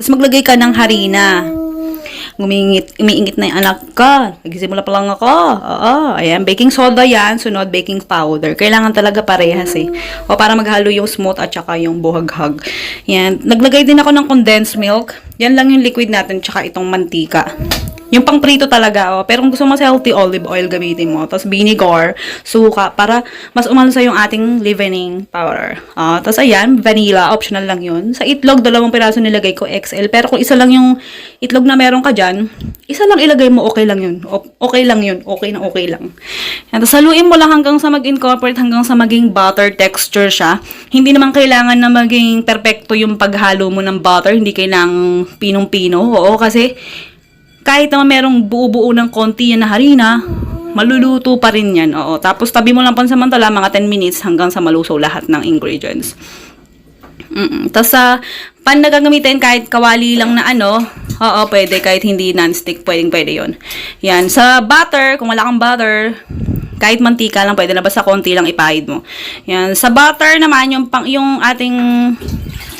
Tapos maglagay ka ng harina. Umiingit na yung anak ka. Nagsisimula pa lang ako. Oo, ayan. Baking soda yan. Sunod, baking powder. Kailangan talaga parehas eh. O para maghalo yung smooth at saka yung buhaghag. Yan. Naglagay din ako ng condensed milk. Yan lang yung liquid natin tsaka itong mantika. Yung pang prito talaga, oh. Pero kung gusto mo sa healthy, olive oil gamitin mo. Tapos vinegar, suka, para mas umalsa yung ating leavening powder. Tapos ayan, vanilla, optional lang yun. Sa itlog, 2 piraso nilagay ko, XL. Pero kung isa lang yung itlog na meron ka dyan, isa lang ilagay mo, okay lang yun. Okay lang yun, okay na okay lang. Yan, tapos haluin mo lang hanggang sa mag-incorporate, hanggang sa maging butter texture siya. Hindi naman kailangan na maging perfecto yung paghalo mo ng butter. Hindi kailangang pinong-pino. Oo, kasi kahit naman merong buo-buo ng konti yan na harina, maluluto pa rin yan. Oo. Tapos tabi mo lang pansamantala mga 10 minutes hanggang sa malusaw lahat ng ingredients. Tapos sa pan na gagamitin, kahit kawali lang na ano, oo, pwede. Kahit hindi non-stick, pwede yun. Yan. Sa butter, kung wala kang butter, kahit mantika lang, pwede na basta konti lang ipahid mo. Yan. Sa butter naman, yung ating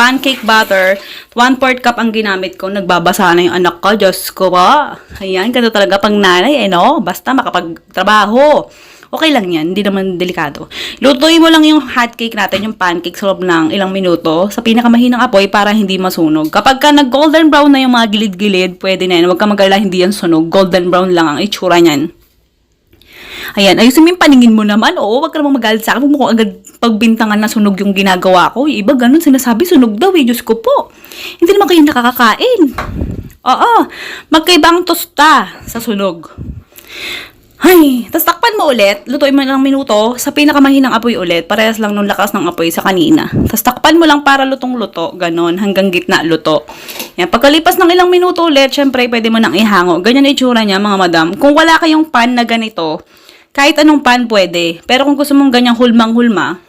pancake butter, 1/4 cup ang ginamit ko. Nagbabasa na yung anak ko. Diyos ko ba? Ayan, ganito talaga pang nanay, no? Basta makapagtrabaho. Okay lang yan, hindi naman delikado. Lutuin mo lang yung hot cake natin, yung pancake sa loob ng ilang minuto sa pinakamahinang apoy para hindi masunog. Kapag ka nag-golden brown na yung mga gilid-gilid, pwede na yan. Huwag ka mag-alala, hindi yan sunog. Golden brown lang ang itsura niyan. Ayan, ayusin mo yung paningin mo naman. Oo, wag ka namang magalit sa akin. Huwag mo kung agad pagbintangan na sunog yung ginagawa ko. Yung iba ganun, sinasabi sunog daw eh. Diyos ko po. Hindi naman kayo nakakakain. Oo, magkaiba ang tosta sa sunog. Ay, tapos takpan mo ulit. Lutuin mo ng minuto sa pinakamahinang apoy ulit. Parehas lang nung lakas ng apoy sa kanina. Tapos takpan mo lang para lutong-luto. Ganon, hanggang gitna luto. Yan, pagkalipas ng ilang minuto ulit, syempre pwede mo nang ihango. Ganyan na itsura niya mga madam. Kung wala kayong pan na ganito, kahit anong pan pwede. Pero kung gusto mong ganyang hulmang-hulma,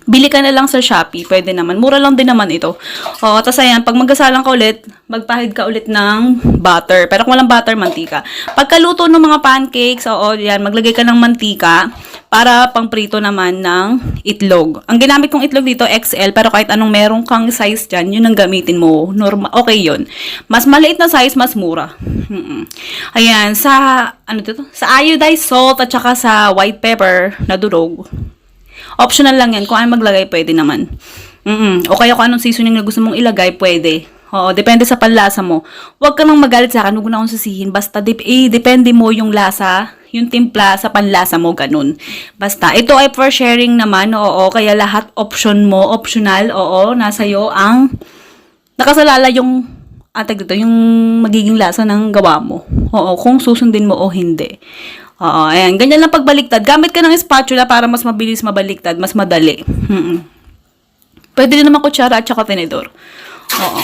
bili ka na lang sa Shopee. Pwede naman. Mura lang din naman ito. O, tapos ayan, pag magkasalang ka ulit, magpahid ka ulit ng butter. Pero kung walang butter, mantika. Pagkaluto ng mga pancakes, oo, yan, maglagay ka ng mantika para pangprito naman ng itlog. Ang ginamit kong itlog dito, XL, pero kahit anong meron kang size dyan, yun ang gamitin mo. Normal, okay yun. Mas maliit na size, mas mura. Ayan, sa, ano dito? Sa iodized salt at saka sa white pepper na durog. Optional lang yan. Kung ano maglagay, pwede naman. O kaya kung anong seasoning na gusto mong ilagay, pwede. Oo, depende sa panlasa mo. Huwag ka nang magalit sa akin. Huwag na akong sisihin. Basta, depende mo yung lasa, yung timpla sa panlasa mo, ganun. Basta, ito ay for sharing naman. Oo, kaya lahat option mo, optional. Oo, nasa iyo ang nakasalala yung dito, yung magiging lasa ng gawa mo. Oo, kung susundin mo o hindi. Oo, ayan. Ganyan lang pagbaliktad. Gamit ka ng spatula para mas mabilis mabaliktad, mas madali. Pwede din naman kutsara at saka tinidor. Oo.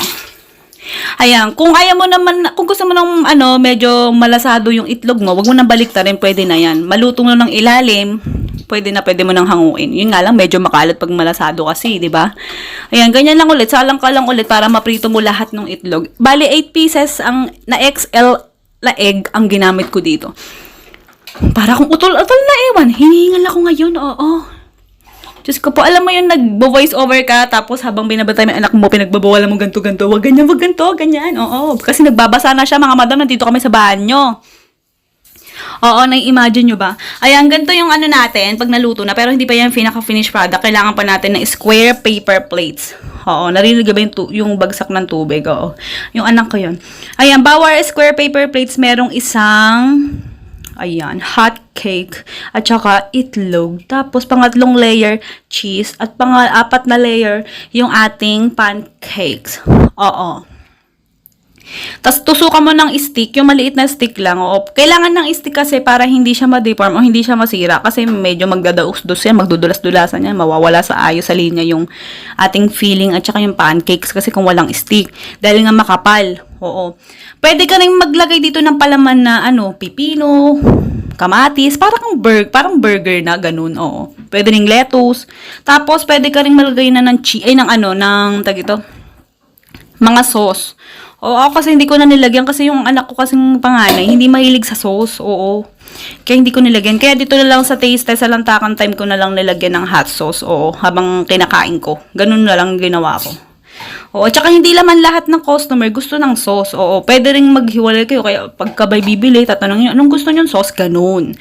Ayan, kung ayaw mo naman, kung gusto mo ng medyo malasado yung itlog mo, wag mo nang baliktarin, pwede na yan. Malutong na ng ilalim, pwede mo nang hanguin. Yun nga lang, medyo makalat pag malasado kasi, di ba? Ayan, ganyan lang ulit. Salang ka lang ulit para maprito mo lahat ng itlog. Bali, 8 pieces ang na XL na egg ang ginamit ko dito. Para kung utol-utol na ewan, hinihingal ako ngayon, oo. Diyos ko po, alam mo yun, nag-voice over ka, tapos habang binabatay mo anak mo, pinagbabawalan mo ganto-ganto, wag ganto, ganyan, oo. Kasi nagbabasa na siya, mga madam, nandito kami sa banyo. Oo, nai-imagine nyo ba? Ayan, ganito yung natin, pag naluto na, pero hindi pa yan pinaka-finished product, kailangan pa natin ng square paper plates. Oo, narinig ba yung bagsak ng tubig, oo. Yung anak ko yun. Ayan, bawal square paper plates, merong isang hot cake, at saka itlog. Tapos, pangatlong layer, cheese. At pang-apat na layer, yung ating pancakes. Oo. Tapos, tusukan mo ng stick, yung maliit na stick lang. Oo. Kailangan ng stick kasi para hindi siya ma-deform o hindi siya masira. Kasi medyo magdadaus-dus yan, magdudulas-dulasan yan, mawawala sa ayos sa linya yung ating filling at saka yung pancakes kasi kung walang stick. Dahil nga makapal. Oo. Pwede ka rin maglagay dito ng palaman na pipino, kamatis, parang burger na ganun, oo. Pwede ring lettuce. Tapos pwede ka ring maglagay na ng mga sauce. Oo, ako kasi hindi ko na nilagyan kasi yung anak ko kasing panganay, hindi mahilig sa sauce, oo. Kaya hindi ko nilagyan. Kaya dito na lang sa taste test, sa lantakan time ko na lang nilagyan ng hot sauce, oo, habang kinakain ko. Ganun na lang ginawa ko. Oo, tsaka hindi naman lahat ng customer gusto ng sauce. Oo, pwede ring maghiwalay kayo. Kaya pagka may bibili, tatanungin nyo, anong gusto nyo sauce? Ganun.